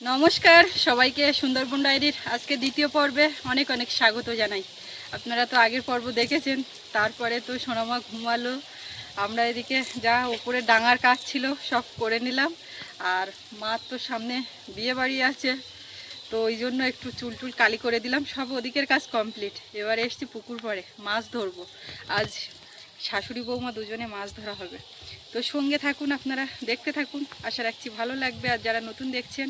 নমস্কার সবাইকে সুন্দরবন ডায়েরির আজকে দ্বিতীয় পর্বে অনেক অনেক স্বাগত জানাই। আপনারা তো আগের পর্ব দেখেছেন, তারপরে তো সোনামা ঘুমালো, আমরা এদিকে যা উপরে ডাঙার কাজ ছিল সব করে নিলাম। আর মা তো সামনে বিয়ে বাড়ি আছে, তো ওই জন্য একটু চুল কালি করে দিলাম, সব ওদিকের কাজ কমপ্লিট। এবার এসছি পুকুর পাড়ে মাছ ধরবো। আজ শাশুড়ি বৌমা দুজনে মাছ ধরা হবে, তো সঙ্গে থাকুন, আপনারা দেখতে থাকুন, আশা রাখছি ভালো লাগবে। আর যারা নতুন দেখছেন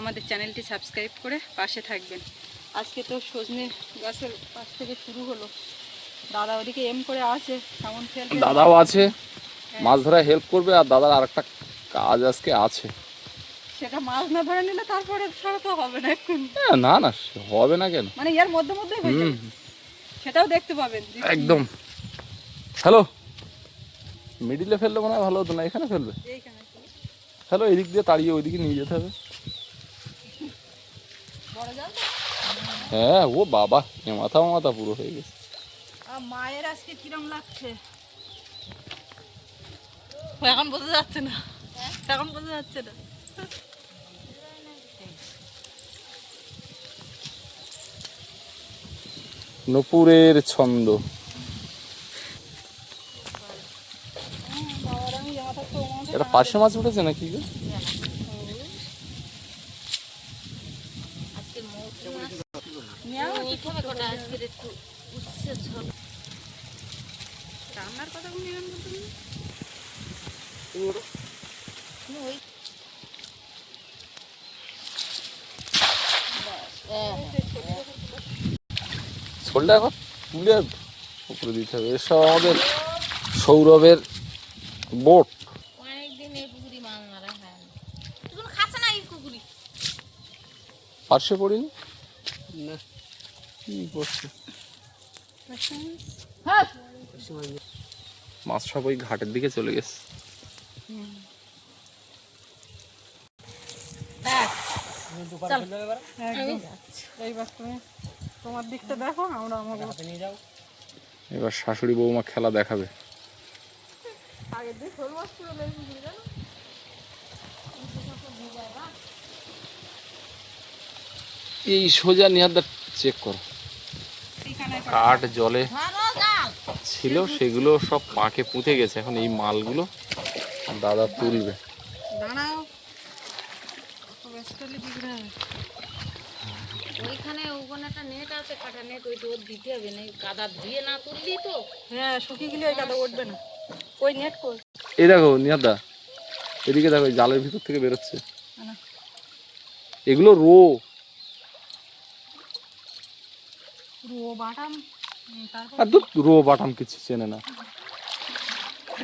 আমাদের চ্যানেলটি সাবস্ক্রাইব করে পাশে থাকবেন। আজকে তো সজনে গাছের পাশ থেকে শুরু হলো, দাদা ওদিকে এম করে আছে, কেমন ফেলবে, দাদাও আছে মাছ ধরা হেল্প করবে। আর দাদার আরেকটা কাজ আজকে আছে, সেটা মাছ না ধরে নিলে তারপরে ছাড়া তো হবে না এখন। না না হবে না কেন, মানে এর মধ্যে মধ্যে হয়ে যাবে, সেটাও দেখতে পাবেন একদম। হ্যালো, মিডিলে ফেললে মনে হয় ভালো হতো না, এখানে ফেলবে। এইখানে হ্যালো, এদিক দিয়ে তাড়িয়ে ওইদিকে নিয়ে যেতে হবে। বড় জাল তো? হ্যাঁ, ও বাবা, মাথা মাথা পুরো হয়ে গেছে। মায়ের আজকে কিরম লাগছে এখন বোঝা যাচ্ছে না, এখন বোঝা যাচ্ছে না। নূপুরের ছন্দ। এটা পার্শে মাছ উঠেছে নাকি গো? রান্নার কথা কোন ছোলটা এখন তুলে উপরে দিতে হবে। এসব আমাদের সৌরভের বোট। পার্শ্বে পড়িনি না, কি করছে মাছ সব ওই ঘাটের দিকে চলে গেছে। এইবার তুমি তোমার দিকটা দেখো, আমরা আমার নিয়ে যাও। এবার শাশুড়ি বৌমা খেলা দেখাবে। আগের দিন শোল মাছ পুরো লেগে গেল। এই সোজা নিহারদা চেক করো, কাঠ জলে ছিল সেগুলো সব পাকে পুঁতে গেছে। এখন এই মালগুলো দাদা তুলবে। দাঁড়াও, ওইখানে ওখানে একটা নেট আছে, কাটা নেট, ওইটা ওর দিতে হবে না, কাদা ধুয়ে না তুললি তো। হ্যাঁ, শুকিয়ে গেলে ওই কাদা উঠবে না। ওই নেট কই? এই দেখো নিহারদা, এদিকে দেখো, জালের ভিতর থেকে বেরোচ্ছে এগুলো রো বাটাম, আর দুধ রো বাটাম কিছু চেনে না।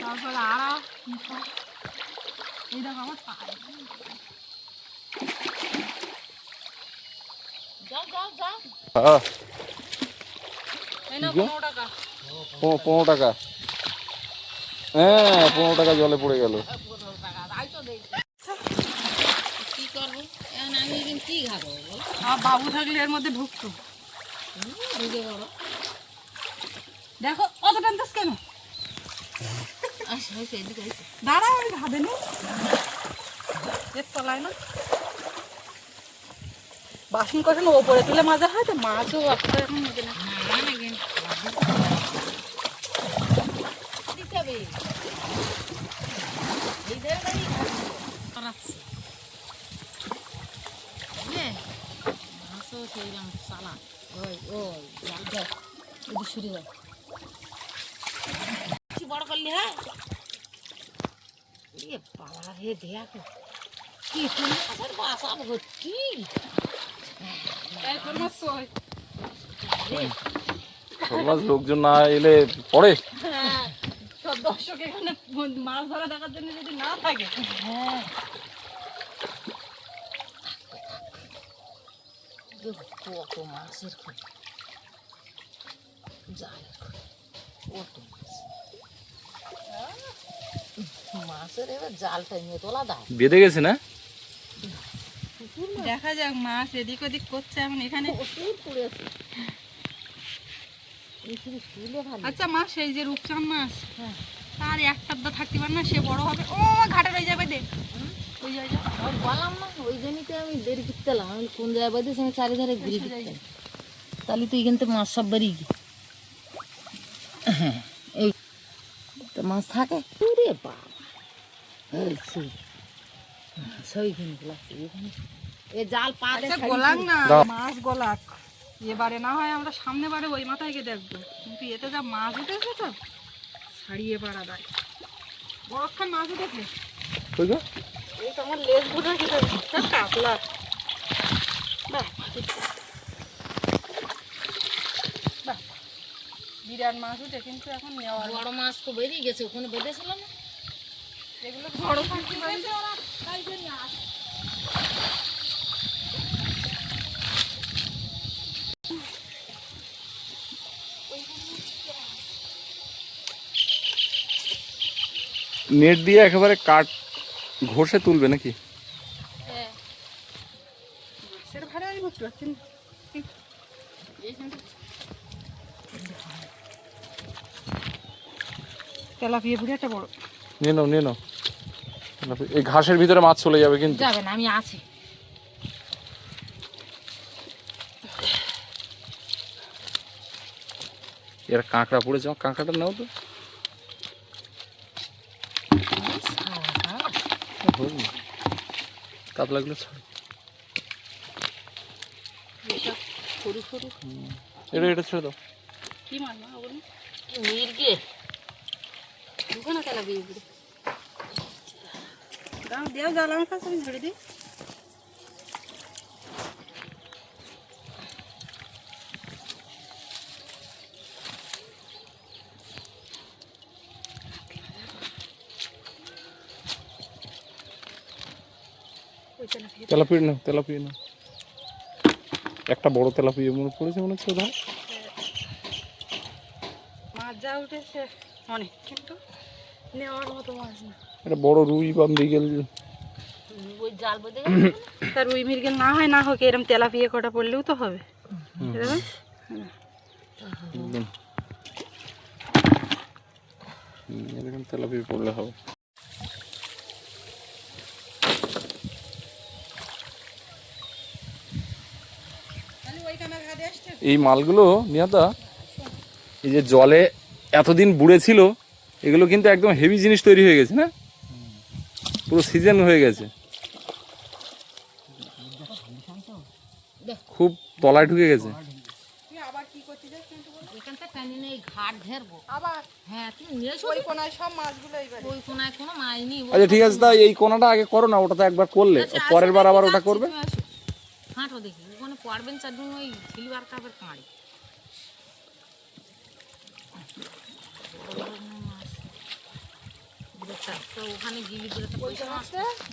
তারপরে আড়া, এই দেখো আমার পায়ে। যাও যাও যাও, হ্যাঁ, এই নাও 15 টাকা। 15 টাকা। হ্যাঁ, 15 টাকা জলে পড়ে গেল। 15 টাকা আই তো দেখি কি করবো এখন, আমি এখন কি খাবো বল? আর বাবু থাকলে এর মধ্যে ঢুকতো। বুঝে বড় দেখো অত টানতেছ কেন? আচ্ছা হয়েছে, এদিকে হয়েছে। দাঁড়াও, আমি ভাবে নি এর তলায় না বাসন কখনো ওপরে তুলে মাজা হয় তো, মাছও আপনার এখন মজে না। না না কেন দিতে হবে, এই ধরনেরই করাচ্ছি বুঝলে, মাছও সেইরকম চালা। ওই ওই জাল দেখ, ওদিক সরে যাও, কি বড় করলি? হ্যাঁ এ বাবা রে, দেখো কি তুমি মাছের বাসা ভর্তি। এই তোর মাছ কই? সমাজ লোকজন না এলে পড়ে। হ্যাঁ, সব দর্শক এখানে মাছ ধরা দেখার জন্য যদি না থাকে। হ্যাঁ কত মাছের খোঁজ, জালের খোঁজ, কত মাছ। মাছের এবার জালটা নিয়ে তোলা দাও, বেঁধে গেছে না? দেখা যাক, মাছ এদিক ওদিক করছে এখন এখানে। প্রচুর পড়েছে। আচ্ছা মাছ, সেই যে রূপচাঁদ মাছ, হ্যাঁ তার একটা থাকতে পারে না, সে বড় হবে। ও ঘাটে রয়ে যাবে, দে ওই জায়গায় আমি বললাম না ওই জন্যই আমি দেরি করতে এলাম। আমি কোন জায়গায় বাদিস আমি চারিধারে ঘুরে দিতে, তাহলে তুই এখান থেকে মাছ সব বেরিয়ে গিয়ে হ্যাঁ এই তো মাছ থাকে রে বাবা। এই সেই সেইখানে লাগছে এখানে এ জাল পাতে আচ্ছা গোলাক না, মাছ গোলাক। এবারে না হয় আমরা সামনে বারে ওই মাথায় গিয়ে দেখবো, কিন্তু এতে যা মাছ উঠেছে তো ছাড়িয়ে পাড়া দেয়। বড়ক্ষণ মাছ উঠেছে, কই গো? এই তো আমার লেজ বুঝে গেছে কাতলা। বাহ বাহ, বিরাট মাছ উঠে, কিন্তু এখন নেওয়ার বড় মাছ তো বেরিয়ে গেছে, ওখানে বেঁধেছিল না এগুলো বড় থাকতে পারে। নেট দিয়ে একেবারে কাট ঘষে তুলবে নাকি? মাছের ভাড়া আমি বুঝতে পারছি না। তেলাপিয়া বুড়ি একটা বড়। নিয়ে নাও নিয়ে নাও। এই ঘাসের ভিতরে মাছ চলে যাবে কিন্তু। যাবে না, আমি আছি। এর কাঁকড়া পড়েছে, কাঁকড়াটা নাও তো। কাতলাগুলো ছাড়ো। এসব সরু সরু এটা ছেড়ে দাও। কি মাছ না ওগুলো? মির্গে ঢুকে না তেলাপিয়া বুড়ি। দাও দেও জাল আমার কাছে, আমি ধরে দিই। তেলাপিয়া নাও, তেলাপিয়া নাও। একটা বড় তেলাপিয়া মনে পড়েছে মনে হচ্ছে ধর। মাছ যা উঠেছে অনেক, কিন্তু নেওয়ার মতো মাছ না। একটা বড় রুই বা মৃগেল। ওই জাল বেঁধে তার রুই মৃগেল না হয় না হোক, এরকম তেলাপিয়া কটা পড়লেও তো হবে। এরকম একদম এরকম তেলাপিয়া পড়লে হবে। এই মালগুলো নিয়াদা, এই যে জলে এতদিন বুড়ে ছিল, এগুলো কিন্তু একদম হেভি জিনিস তৈরি হয়ে গেছে না, পুরো সিজন হয়ে গেছে, খুব তলায় ঢুকে গেছে। আবার কি করতে যাস এখানটা টানি নেই, ঘাট ঘেরবো আবার? হ্যাঁ তুমি নিয়ে এসো। ওই কোনায় সব মাছগুলো এইবারে। ওই কোনায় কোনো মাছ নেই। আচ্ছা ঠিক আছে, তাই এই কোনাটা আগে করো না, ওটা তো একবার করলে পরের বার আবার ওটা করবে। হাঁটো দেখি ওখানে পড়বেন চারজন ওই সিলভার কাপের কাঁড়ি ওখানে গিয়ে দিলে তো পয়সা মাছ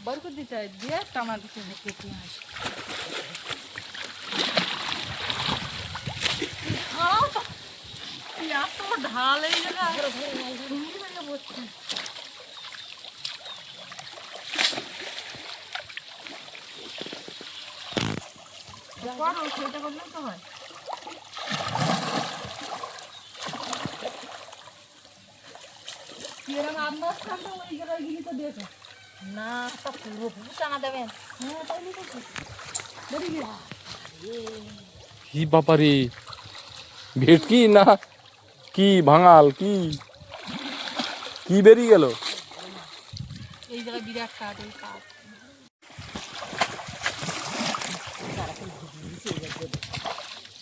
বার করে দিতে হয়, দিয়ে টানা দিতে হয়। কেটে আসে। এত ঢাল এই জায়গা বসছে। করো, সেটা করলেও তো হয়। এরকম আন্দাজ থাকলে ওই জায়গায় গিয়ে তো দেখো। না তা পুরো টানা দেবেন। হ্যাঁ তাইলে তো ঠিক। বেরিয়ে গেছে। কি ব্যাপারে, ভেটকি না কি ভাঙাল, কি কি বেরিয়ে গেল? এই জায়গায় বিরাট কাঠ, এই কাঠ।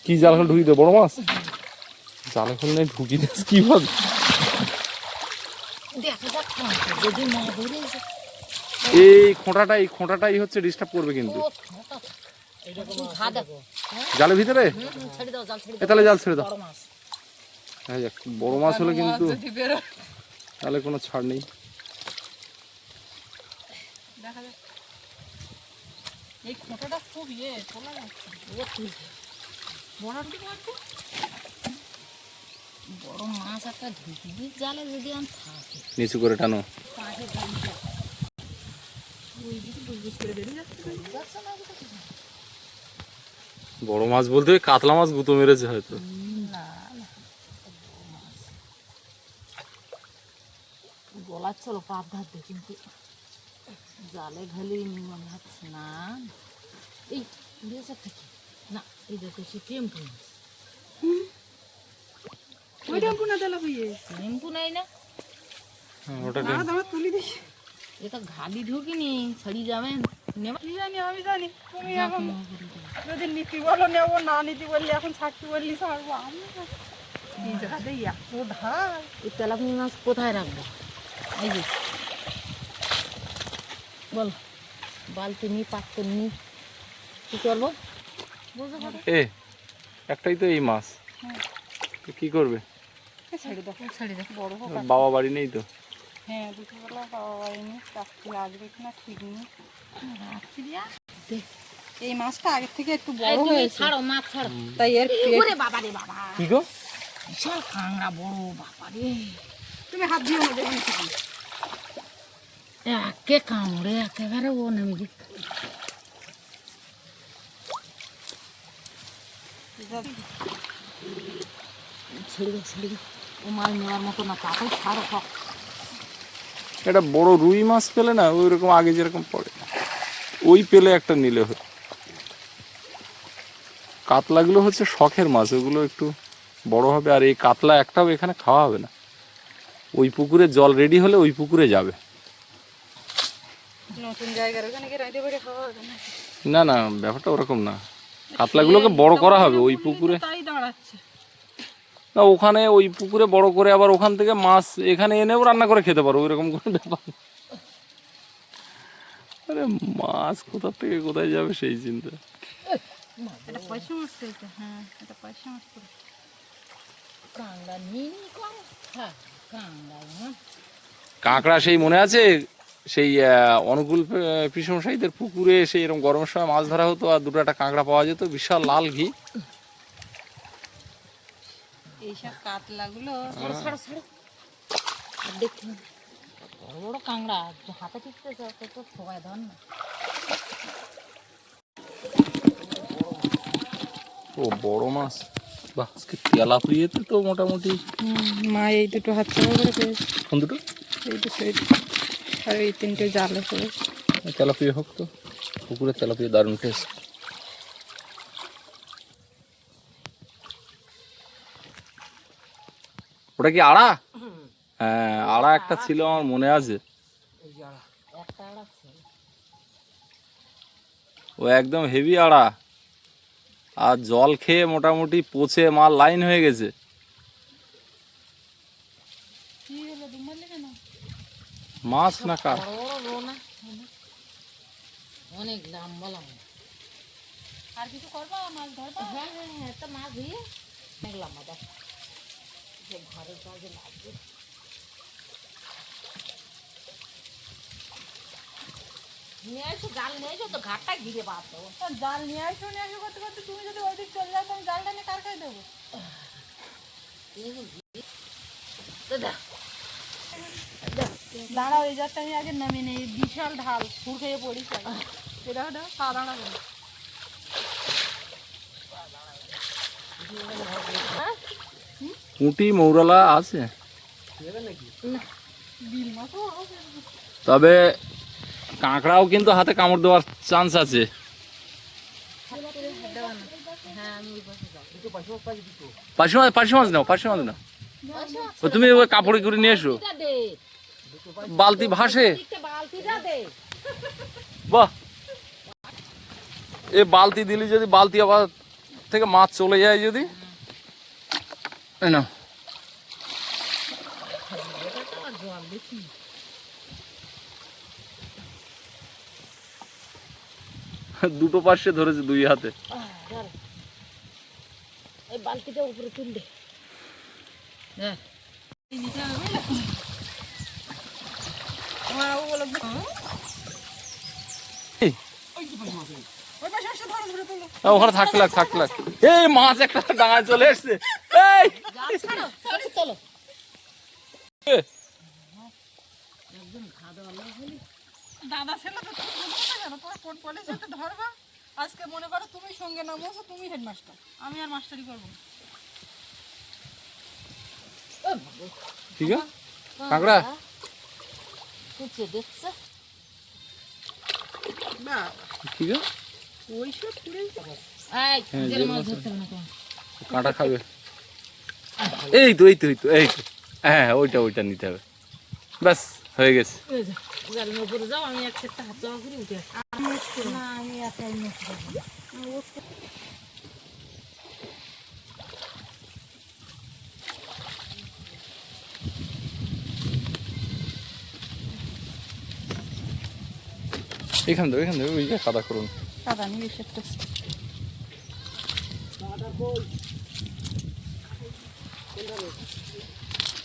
কি জাল খোল ঢুকি দে, বড় মাছ জাল খোল নাই ঢুকি দিস কি ভাব। দেখা যাক যদি না ধরে এই খোঁটাটাই হচ্ছে ডিস্টার্ব করবে কিন্তু ঘা দেখো জালের ভিতরে। ছেড়ে দাও, জাল ছেড়ে এ তাহলে জাল ছেড়ে দাও। বড় মাছ হ্যাঁ যাক, বড় মাছ হলে কিন্তু যদি বেরোয় তাহলে কোনো ছাড় নেই। দেখা যাক। এই খোঁটাটা খুব তোলা যাচ্ছে। বড় মাছ একটা ঢুকি জালে যদি আমি থাকে নিচু করে টানো। পাশে গাড়িটা ওই দিকে বুঝবুঝ করে বেরিয়ে যাচ্ছে। যাচ্ছে না বড় মাছ বলতে ওই কাতলা মাছ গুঁতো মেরেছে হয়তো। না গলার চলো পাপ ধার দে কিন্তু জালে ঢালি মনে হচ্ছে না। এই বেঁচে থাকি না, এই দেখো সে টেম্পু মাছ। ওই টেম্পু না তেলাপিয়া, টেম্পু নাই না, ওটা না দাও তুলি দিস। এটা ঘালি ঢুকিনি, ছাড়ি যাবেন নেবা। কি জানি, আমি জানি তুমি এখন যদি নীতি বলো নেবো, না নীতি বললি এখন ছাড়তে বললি ছাড়বো। আমি এই জায়গাতে এত ধার। এই তেলাপিয়া মাছ কোথায় রাখবো? এই যে বল, বালতি নি, পাত্র নি, কি করবো? বুঝতে পারো। এ একটাই তো এই মাছ, তো কি করবে? ছেড়ে দাও, ছেড়ে দাও, বড় হোক। বাবা বাড়ি নেই তো? হ্যাঁ দুপুরবেলা বাবা বাড়িনি, রাত্রি আসবে কিনা ঠিক নেই। দেখ, এই মাছটা আগের থেকে একটু এই বড় তুমি হয়েছে, ছাড়ো, মাছ ছাড়ো। তাই এর ওরে বাবা রে বাবা, কি গো? বিশাল কাঁংড়া, বড় বাবা রে। তুমি হাত দিও না, দেখুন একে কামড়ে একেবারে ও নেমে গেছে। ছেড়ে দে, ছেড়ে দে, ও মাছ নেওয়ার মতো না, তাতেই ছাড়ো সব। এটা বড় রুই মাছ পেলে না ওই রকম আগে যেরকম পড়ে, ওই পেলে একটা নিলে হয়। কাতলাগুলো হচ্ছে শখের মাছ, ওগুলো একটু বড় হবে। আর এই কাতলা একটাও এখানে খাওয়া হবে না, ওই পুকুরে জল রেডি হলে ওই পুকুরে যাবে। নতুন জায়গার ওখানে গিয়ে রাইতে বেড়ে খাওয়া হবে না। না না, ব্যাপারটা ওরকম না, কাতলাগুলোকে বড় করা হবে ওই পুকুরে। তাই দাঁড়াচ্ছে না, ওখানে ওই পুকুরে বড় করে আবার ওখান থেকে মাছ এখানে এনেও রান্না করে খেতে পারো, ওইরকম কোনো ব্যাপার না। আরে মাছ কোথা থেকে কোথায় যাবে সেই চিন্তা। এটা পয়সা মাছ তো, এটা হ্যাঁ এটা পয়সা মাছ তো। কাঁংড়া নিয়ে নি কম, হ্যাঁ কাঁংড়া মাছ। কাঁকড়া সেই মনে আছে, সেই অনুকূল পিসমশাইদের পুকুরে সেই এরকম গরমের সময় মাছ ধরা হতো, আর দুটো একটা কাঁকড়া পাওয়া যেত বিশাল লাল ঘি। এইসব কাতলাগুলো ছাড়ো ছাড়ো ছাড়ো, আর দেখি বড় বড় কাঁংড়া হাতে টিকতেছে, তো সবাই ধর না। ও বড় মাছ, বাহ আজকে তেলাপিয়াতে তো মোটামুটি। মা এই দুটো হাত ছাড়া করে পেয়েছে, কোন দুটো? এই দুটো এই দুটো। আর এই তিনটে জালে করে। তেলাপিয়া হোক তো, পুকুরের তেলাপিয়া দারুণ টেস্ট। ওটা কি আড়া? হ্যাঁ আড়া একটা ছিল আমার মনে আছে, একটা আড়া ছিল। ও একদম হেভি আড়া, আর জল খেয়ে মোটামুটি পচে মাল লাইন হয়ে গেছে। কি হলো দুমালে কেন? মাছ না কার? বড় বড় রো না, অনেক লম্বা লম্বা। আর কিছু করবা, মাছ ধরবা? হ্যাঁ হ্যাঁ হ্যাঁ, একটা মাছ দিয়ে অনেক লম্বা, দেখ যে ঘরের কাজে লাগবে। নিয়ে আসো, জাল নিয়ে এসো, তো ঘাটটা ঘিরে বাদ দেবো। জাল নিয়ে আসো করতে করতে তুমি যদি ওইদিক চলে যাও, তখন জালটা নিয়ে কার খাই দেবো? দাঁড়াও, এই জালটা আমি আগে নামিয়ে নেই, বিশাল ঢাল, ফুল খেয়ে পড়ি। এটা ওটা পা দাঁড়াবো না। পুঁটি মৌরলা আছে, বিল মাছও তবে কাঁকড়াও কিন্তু হাতে কামড় দেওয়ার চান্স আছে। পার্শে মাছ, পার্শে মাছ নাও, পার্শে মাছ নাও। ও তুমি ওই কাপড়ে করে নিয়ে এসো, বালতি ভাসে। বালতিটা দে। বাহ, এ বালতি দিলি যদি বালতি আবার থেকে মাছ চলে যায় যদি। এই নাও। দুটো পার্শ্বে ধরেছে দুই হাতে। এই বালতিটা উপরে তুল দে। হ্যাঁ আমার বাবু বলো এই, ওই পাশে এসে ধরো, ধরে তুলো। ওখানে থাকতে লাগ, থাকতে লাগ। এই মাছ একটা ডাঙায় চলে এসছে। এই জাল ছাড়ো, চলো চলো। এ, একদম ঘা দেওয়া লাগবে। দাদা ছেলে তো তুমি বলছো না কেন, তোমার কোন পলিসিতে ধরবা? আজকে মনে করো তুমি সঙ্গে নামছো, তুমি হেডমাস্টার, আমি আর মাস্টারি করবো না। ঠিক আছে কাঁকড়া কুচে দেখছে। কি গো? ওইসব পুরে এই জেল মাছ ধরতে না তো কাঁটা খাবে? এই তো এই তো এই তো এই তো, হ্যাঁ ওইটা নিতে হবে, ব্যাস হয়ে গেছে। এই যে জালের উপরে যাও, আমি একটা হাত জমা করে উঠে আসি। না আমি একাই মুছতে পারবো। এখান থেকে ওই যে কাদা করুন। কাদা নিয়ে এসে একটা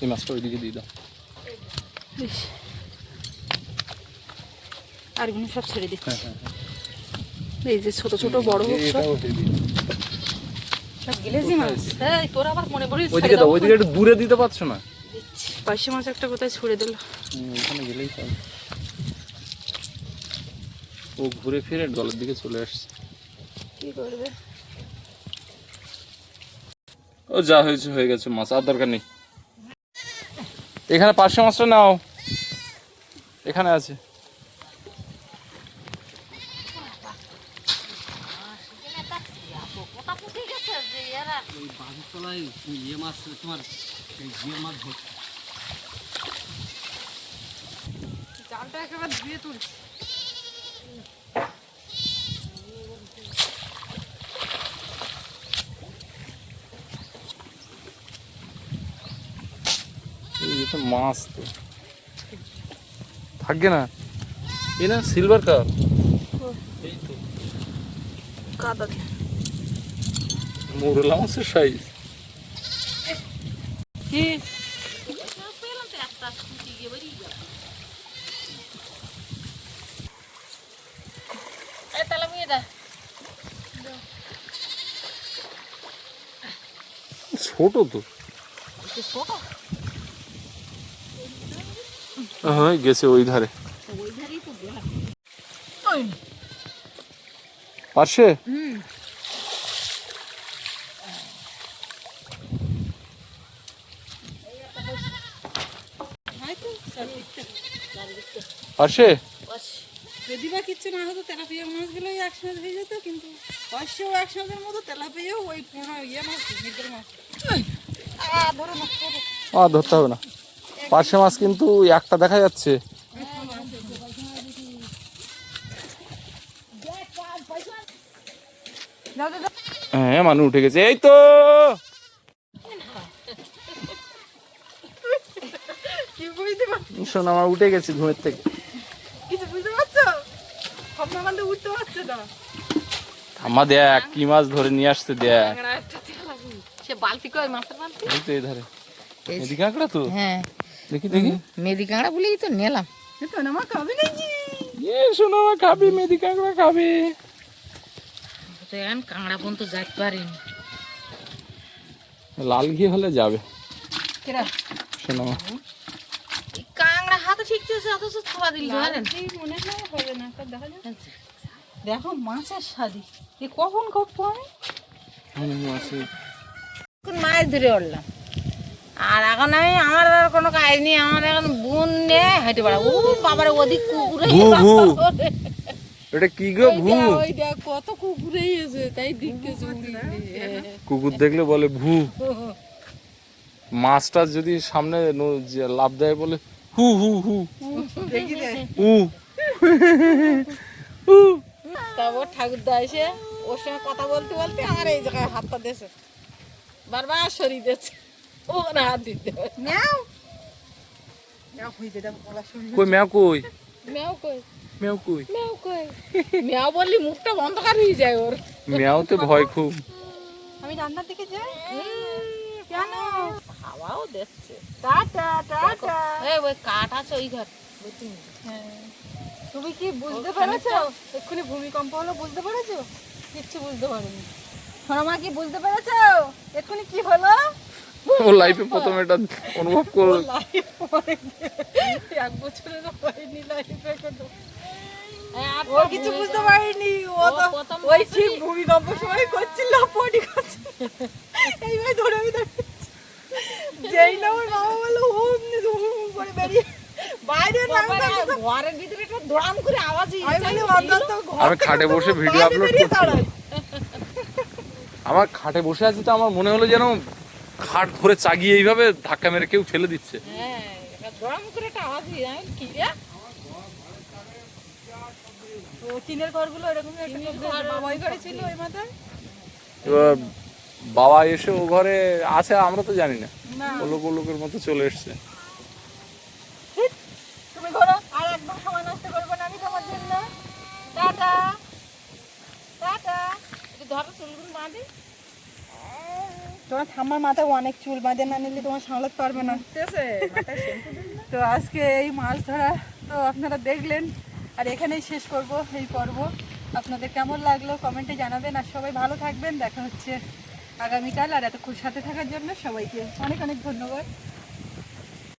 এই মাছটা ওইদিকে দিয়ে দাও। আর এগুলো সব ছেড়ে দিচ্ছি। হ্যাঁ। এই যে ছোট ছোট বড় হোক সব এটাও দিয়ে দিই। সব গেলেজি মাছ। এই তোর আবার মনে পড়ে ওইদিকে দাও, ওইদিকে একটু দূরে দিতে পারছো না? পার্শে মাছ একটা কোথায় ছুড়ে দিল। ওখানে গেলেই তো ও ঘুরে ফিরে জলের দিকে চলে আসছে। কি করবে? ও যা হয়েছে হয়ে গেছে, মাছ আর দরকার নেই। এখানে পার্শে মাছটা নাও, এখানে আছে। জালটা একেবারে ধুয়ে তুলছি। এই তো মাছ তো থাকবে না। এই না সিলভার কাপ, এই তো কাদা দিয়ে মোরলা মাছের সাইজ। কি ছোট তো, হ্যাঁ গেছে ওই ধারে পার্শে। পার্শে যদি বা কিচ্ছু না হতো তেলাপিয়া মাছগুলোই একসাথে হয়ে যেত, কিন্তু পার্শেও একসাথের মতো তেলাপিয়াও ওই পুরো মাছ মিরগেল মাছ। ধরো না ধরতে হবে না। পার্শে মাছ কিন্তু একটা দেখা যাচ্ছে। হ্যাঁ মানুষ উঠে গেছে, এই তো কি বুঝতে পারছো? শোন আমার উঠে গেছে ঘুমের থেকে। কিছু বুঝতে পারছো? স্বপ্ন কান্দে উঠতে পারছে না। আমা দেখ কি মাছ ধরে নিয়ে আসছে, দেখ সে বালতি কই মাছের বালতি। এই তো এই ধারে মেদি কাঁকড়া তো। হ্যাঁ দেখি মেদি কাঁকড়া বলেই তো নিলাম। তো না মা খাবে নাকি? এ শোনো খাবি, মেদি কাঁকড়া খাবে। তো এখন কাঁকড়া পর্যন্ত যাইতে পারিনি। লাল ঘি হলে যাবে। কেরা শোনো এই কাঁকড়া হাতে ঠিক আছে, অথচ থাবা দিল ধরেন। মনে হয় হবে না, দেখা যাচ্ছে। দেখো মাছের স্বাদি এ কখন কপ আমি এখন মাছ ধরে উঠলাম, আর এখন আমি আমার আর কোনো কাজ নেই। আমার এখন বোন নিয়ে হেঁটে বেড়াবো। ও বাবার ওদিক কুকুরে এটা কি গো ভূ? ওই দেখ কত কুকুরেই আছে, তাই দেখতেছি। কুকুর দেখলে বলে ভূ। মাছটা যদি সামনে লাফ দেয় বলে হু হু হু দেখি দে হু। তা ওর ঠাকুরদা এসে ওর সঙ্গে কথা বলতে বলতে আমার এই জায়গায় হাতটা দিয়েছে, বারবার সরিয়ে দিচ্ছে, ওখানে হাত দিতে ম্যাও ম্যাও হইতে দাও বলা শুনি। কই ম্যাও কই? ম্যাও কই ম্যাও কই? ম্যাও কই? ম্যাও বললি মুখটা অন্ধকার হয়ে যায় ওর। ম্যাওতে ভয় খুব। আমি রান্নার দিকে যাই কেন? হাওয়াও দেখছে। Tata tata. এই ওই কাঠ আছে ওই ঘর। হ্যাঁ তুমি কি বুঝতে পেরেছো? এক্ষুনি ভূমিকম্প হলো, বুঝতে পেরেছো? কিচ্ছু বুঝতে পারিনি। সোনামা কি বুঝতে পেরেছো এক্ষুনি কি হলো? ও লাইফে প্রথম এটা অনুভব করল। এক বছরেরও হয়নি লাইফে কোনো। ও কিছু বুঝতে পারিনি, ও তো ওই ঠিক ভূমিকম্প সময় করছিল, পড়ি করছিল। এইভাবে ধরে আমি যেই না ওর বাবা বললো অমনি ধুম করে বেরিয়ে বাইরে ঘরের ভিতরে একটা দড়াম করে আওয়াজই আমি খাটে বসে ভিডিও আপলোড করছি, আমার খাটে বসে আছি তো আমার মনে হলো যেন খাট ধরে চাগিয়ে এইভাবে ধাক্কা মেরে কেউ ফেলে দিচ্ছে। হ্যাঁ দড়াম করে একটা আওয়াজই কি রে তো টিনের ঘরগুলো এরকম বাবাই ঘরে ছিল ওই মাথায়। এবার বাবা এসে ও ঘরে আছে আমরা তো জানি না, লোকের মতো চলে এসছে। তুমি ঘোরো, আর একদম সময় নষ্ট করবো না আমি তোমার জন্য। Tata tata. ধরো চুলগুলো বাঁধে। তোমার ঠাম্মার মাথায় অনেক চুল, বাঁধে না নিলে তোমার সামলাতে পারবে না। তো আজকে এই মাছ ধরা তো আপনারা দেখলেন, আর এখানেই শেষ করব এই পর্ব। আপনাদের কেমন লাগলো কমেন্টে জানাবেন, আর সবাই ভালো থাকবেন। দেখা হচ্ছে আগামীকাল, আর এতক্ষণ সাথে থাকার জন্য সবাইকে অনেক অনেক ধন্যবাদ।